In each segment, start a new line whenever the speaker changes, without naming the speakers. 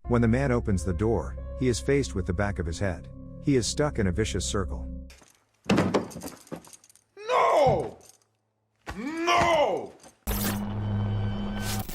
When the man opens the door, he is faced with the back of his head. He is stuck in a vicious circle.
No! No!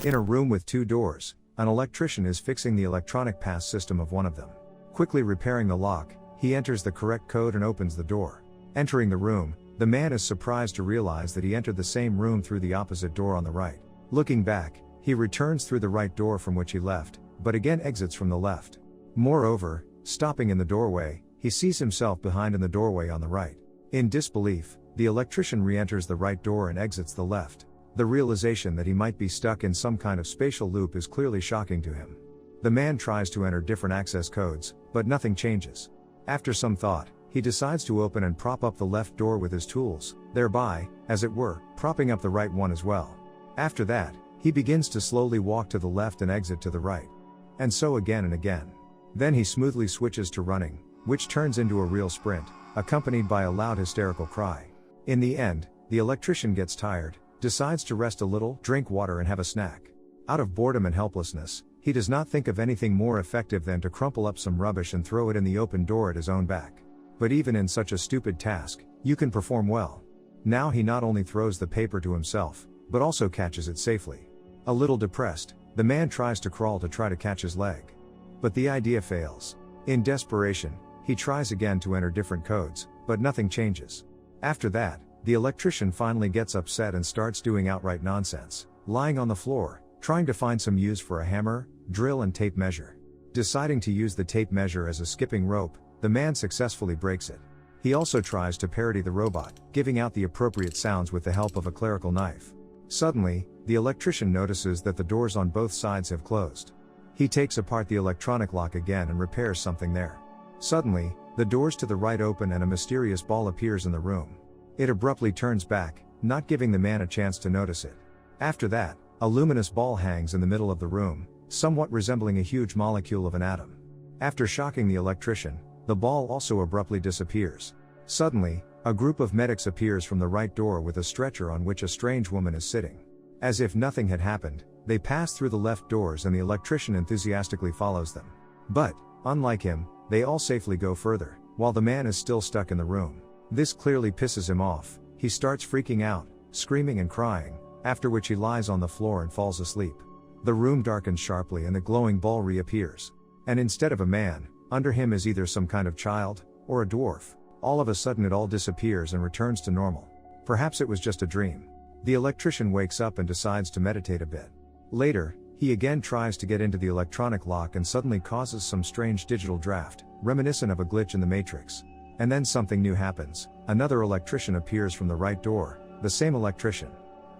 In a room with two doors, an electrician is fixing the electronic pass system of one of them. Quickly repairing the lock, he enters the correct code and opens the door. Entering the room, the man is surprised to realize that he entered the same room through the opposite door on the right. Looking back, he returns through the right door from which he left, but again exits from the left. Moreover, stopping in the doorway, he sees himself behind in the doorway on the right. In disbelief, the electrician re-enters the right door and exits the left. The realization that he might be stuck in some kind of spatial loop is clearly shocking to him. The man tries to enter different access codes, but nothing changes. After some thought, he decides to open and prop up the left door with his tools, thereby, as it were, propping up the right one as well. After that, he begins to slowly walk to the left and exit to the right. And so again and again. Then he smoothly switches to running, which turns into a real sprint, accompanied by a loud hysterical cry. In the end, the electrician gets tired, decides to rest a little, drink water and have a snack. Out of boredom and helplessness, he does not think of anything more effective than to crumple up some rubbish and throw it in the open door at his own back. But even in such a stupid task, you can perform well. Now he not only throws the paper to himself, but also catches it safely. A little depressed, the man tries to crawl to try to catch his leg. But the idea fails. In desperation, he tries again to enter different codes, but nothing changes. After that, the electrician finally gets upset and starts doing outright nonsense, lying on the floor, trying to find some use for a hammer, drill and tape measure. Deciding to use the tape measure as a skipping rope, the man successfully breaks it. He also tries to parody the robot, giving out the appropriate sounds with the help of a clerical knife. Suddenly, the electrician notices that the doors on both sides have closed. He takes apart the electronic lock again and repairs something there. Suddenly, the doors to the right open and a mysterious ball appears in the room. It abruptly turns back, not giving the man a chance to notice it. After that, a luminous ball hangs in the middle of the room, somewhat resembling a huge molecule of an atom. After shocking the electrician, the ball also abruptly disappears. Suddenly, a group of medics appears from the right door with a stretcher on which a strange woman is sitting. As if nothing had happened, they pass through the left doors and the electrician enthusiastically follows them. But, unlike him, they all safely go further, while the man is still stuck in the room. This clearly pisses him off. He starts freaking out, screaming and crying, after which he lies on the floor and falls asleep. The room darkens sharply and the glowing ball reappears. And instead of a man, under him is either some kind of child, or a dwarf. All of a sudden it all disappears and returns to normal. Perhaps it was just a dream. The electrician wakes up and decides to meditate a bit. Later, he again tries to get into the electronic lock and suddenly causes some strange digital draft, reminiscent of a glitch in the Matrix. And then something new happens. Another electrician appears from the right door, the same electrician.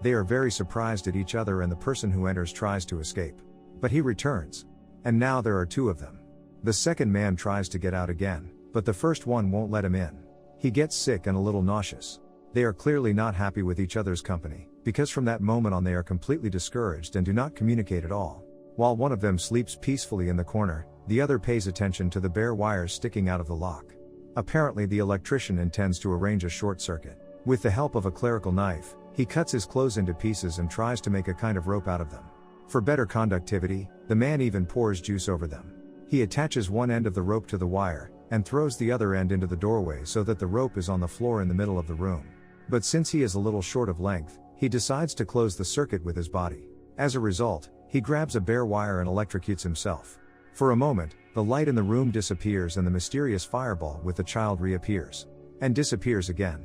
They are very surprised at each other and the person who enters tries to escape. But he returns. And now there are two of them. The second man tries to get out again, but the first one won't let him in. He gets sick and a little nauseous. They are clearly not happy with each other's company, because from that moment on they are completely discouraged and do not communicate at all. While one of them sleeps peacefully in the corner, the other pays attention to the bare wires sticking out of the lock. Apparently the electrician intends to arrange a short circuit. With the help of a clerical knife, he cuts his clothes into pieces and tries to make a kind of rope out of them. For better conductivity, the man even pours juice over them. He attaches one end of the rope to the wire, and throws the other end into the doorway so that the rope is on the floor in the middle of the room. But since he is a little short of length, he decides to close the circuit with his body. As a result, he grabs a bare wire and electrocutes himself. For a moment, the light in the room disappears and the mysterious fireball with the child reappears. And disappears again.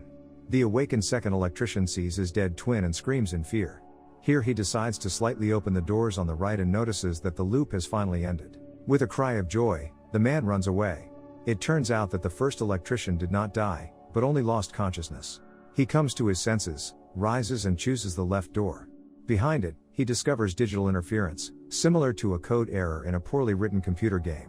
The awakened second electrician sees his dead twin and screams in fear. Here he decides to slightly open the doors on the right and notices that the loop has finally ended. With a cry of joy, the man runs away. It turns out that the first electrician did not die, but only lost consciousness. He comes to his senses, rises and chooses the left door. Behind it, he discovers digital interference, similar to a code error in a poorly written computer game.